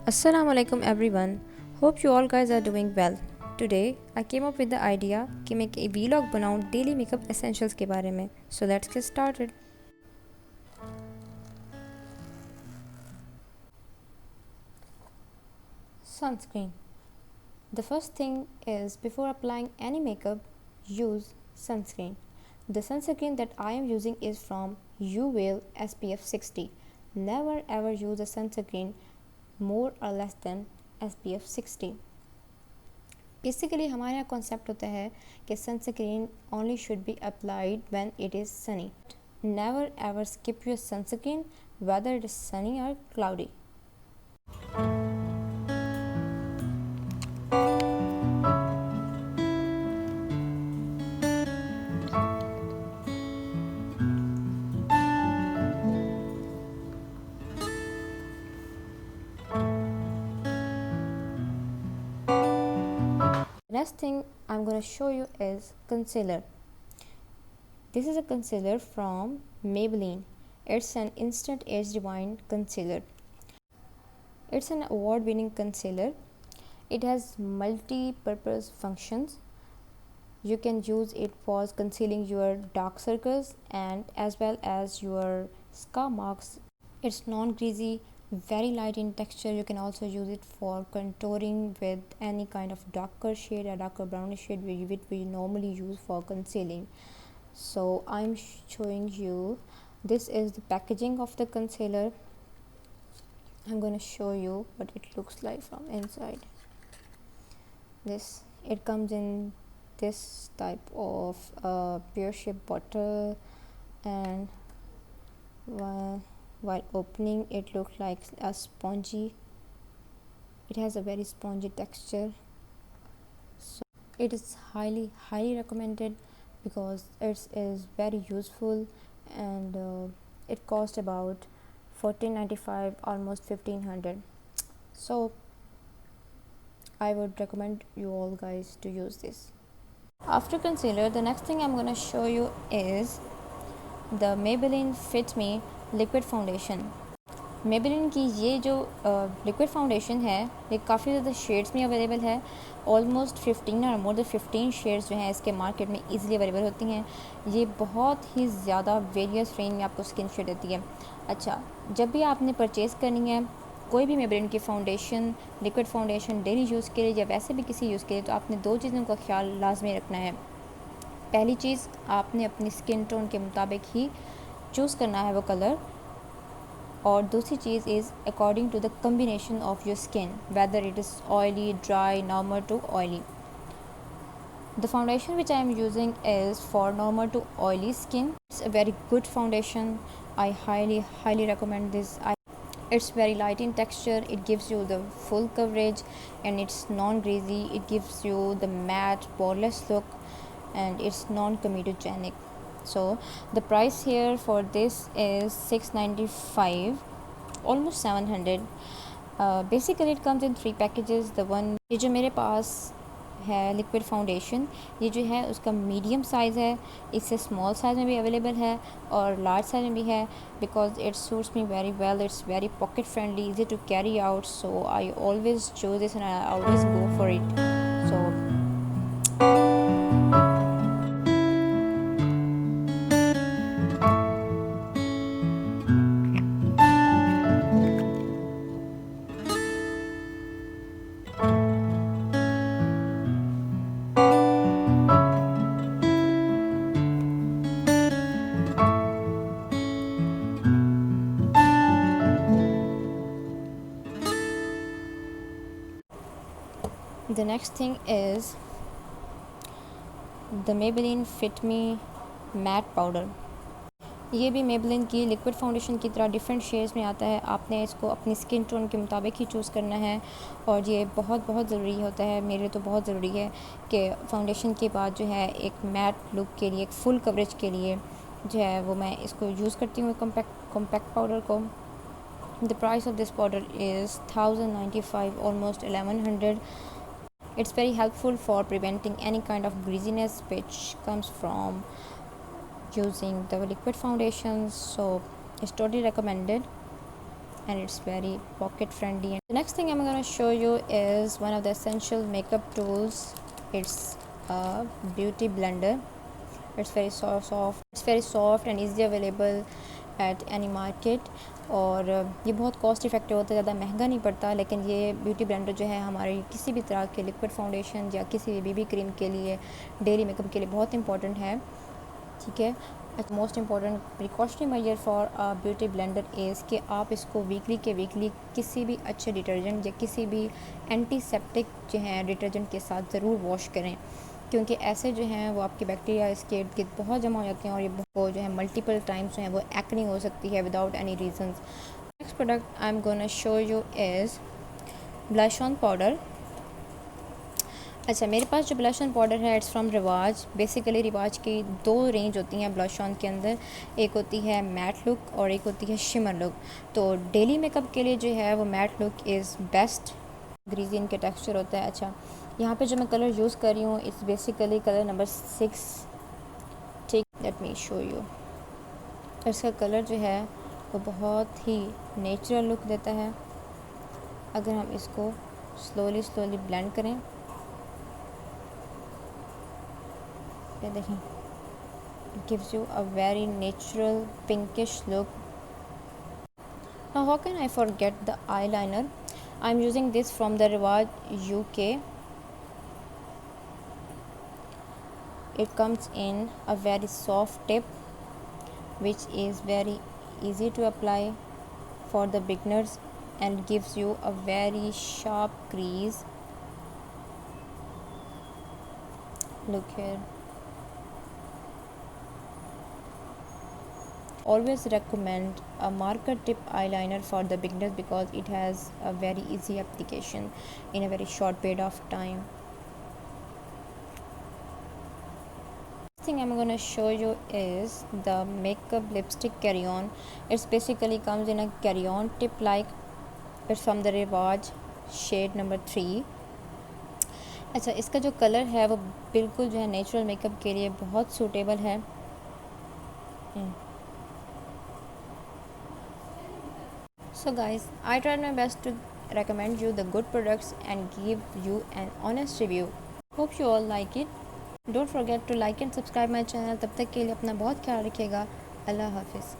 Assalamu alaikum everyone. Hope you all guys are doing well. Today I came up with the idea कि मैं एक vlog बनाऊँ daily makeup essentials के बारे में. So let's get started. Sunscreen. The first thing is before applying any makeup, use sunscreen. The sunscreen that I am using is from UVail SPF 60. Never ever use a sunscreen more or less than SPF 60. Basically हमारे यहाँ concept होता है कि sunscreen only should be applied when it is Sunny. Never ever skip your sunscreen weather it is Sunny और cloudy. Next thing I'm going to show you is concealer. This is a concealer from Maybelline. It's an instant age rewind concealer. It's an award-winning concealer. It has multi-purpose functions. You can use it for concealing your dark circles and as well as your scar marks. It's non-greasy, very light in texture. You can also use it for contouring with any kind of darker shade or darker brownish shade which we normally use for concealing. So I'm showing you, this is the packaging of the concealer. I'm going to show you what it looks like from inside. It comes in this type of pear shaped bottle, and while opening it looks like a spongy. It has a very spongy texture, so it is highly recommended because it is very useful, and it cost about $14.95, almost $1500. So I would recommend you all guys to use this. After concealer, the next thing I'm going to show you is the Maybelline Fit Me liquid foundation. Maybelline की ये जो liquid foundation है ये काफ़ी ज़्यादा shades में available है. Almost 15 और मोर देन 15 शेड्स जो हैं इसके मार्केट में इजीली अवेलेबल होती हैं. ये बहुत ही ज़्यादा वेरियस रेंज में आपको स्किन शेड देती है. अच्छा, जब भी आपने परचेज़ करनी है कोई भी मेबेलिन की foundation, liquid foundation daily use के लिए या वैसे भी किसी यूज़ के लिए, तो आपने दो चीज़ों का ख्याल लाजमी रखना है. पहली चीज़, आपने अपनी स्किन टोन के मुताबिक ही चूज़ करना है वो कलर, और दूसरी चीज़ is according to the combination of your skin, whether it is oily, dry, normal to oily. The foundation which I am using is for normal to oily skin. It's a very good foundation. I highly recommend this. It's very light in texture. It gives you the full coverage and it's non-greasy. It gives you the matte, poreless look, and it's non-comedogenic. So the price here for this is $695, almost $700. Basically it comes in 3 packages. The one ये जो मेरे पास है liquid foundation, ये जो है उसका medium size है. इससे स्मॉल साइज़ में भी अवेलेबल है और लार्ज साइज़ में भी है. Because it suits me very well. It's very pocket friendly, easy to carry out. So I always choose this and I always go for it. So the next thing is the Maybelline Fit Me Matte Powder. ये भी Maybelline की liquid foundation की तरह different shades में आता है. आपने इसको अपनी स्किन टोन के मुताबिक ही चूज़ करना है और ये बहुत ज़रूरी होता है. मेरे लिए तो बहुत ज़रूरी है कि फाउंडेशन के बाद जो है एक मैट लुक के लिए, एक फुल कवरेज के लिए जो है वो मैं इसको यूज़ करती हूँ कॉम्पैक्ट पाउडर को. The price of this powder is $1,095, almost $1,100. It's very helpful for preventing any kind of greasiness which comes from using the liquid foundations. So it's totally recommended and it's very pocket friendly. The next thing I'm going to show you is one of the essential makeup tools. It's a beauty blender. It's very soft and easily available at any market. और ये बहुत cost effective होता है, ज़्यादा महंगा नहीं पड़ता, लेकिन ये ब्यूटी ब्लेंडर जो है हमारे किसी भी तरह के लिक्विड फाउंडेशन या किसी भी बीबी क्रीम के लिए, डेली मेकअप के लिए बहुत इंपॉर्टेंट है, ठीक है। Most important precautionary major for a beauty blender is कि आप इसको वीकली किसी भी अच्छे डिटर्जेंट या किसी भी एंटीसेप्टिक जो है डिटर्जेंट के साथ ज़रूर वॉश करें, क्योंकि ऐसे जो हैं वो आपके बैक्टीरिया इसके इर्द गिर्द बहुत जमा हो जाते हैं और ये वो जो है मल्टीपल टाइम्स जो है वो एक्नी हो सकती है without any reasons. Next product I am gonna show you is blush on powder. अच्छा, मेरे पास जो ब्लश ऑन पाउडर है इट्स फ्रॉम रिवाज। बेसिकली रिवाज की दो रेंज होती हैं ब्लश ऑन के अंदर, एक होती है मैट लुक और एक होती है शिमर लुक। तो डेली मेकअप के लिए जो है वो mat look is best, greasy इनके टेक्सचर होता है। अच्छा, यहाँ पे जो मैं कलर यूज़ कर रही हूँ इट्स बेसिकली कलर नंबर 6, ठीक, लेट मी शो यू। इसका कलर जो है वो बहुत ही नेचुरल लुक देता है। अगर हम इसको स्लोली ब्लेंड करें, ये देखें, it gives you a very natural pinkish look. Now how can I forget the eyeliner? I'm using this from the Rivaj UK. It comes in a very soft tip which is very easy to apply for the beginners and gives you a very sharp crease. Look here. Always recommend a marker tip eyeliner for the beginners because it has a very easy application in a very short period of time. Thing I'm going to show you is the makeup lipstick carry-on. It's basically comes in a carry-on tip like. It's from the Rivaj shade number 3. अच्छा, इसका जो colour है वो बिल्कुल जो है natural makeup के लिए बहुत सूटेबल है। So guys, I tried my best to recommend you the good products and give you an honest review. Hope you all like it. Don't forget to like and subscribe my channel. तब तक के लिए अपना बहुत ख्याल रखिएगा। अल्लाह हाफिज़।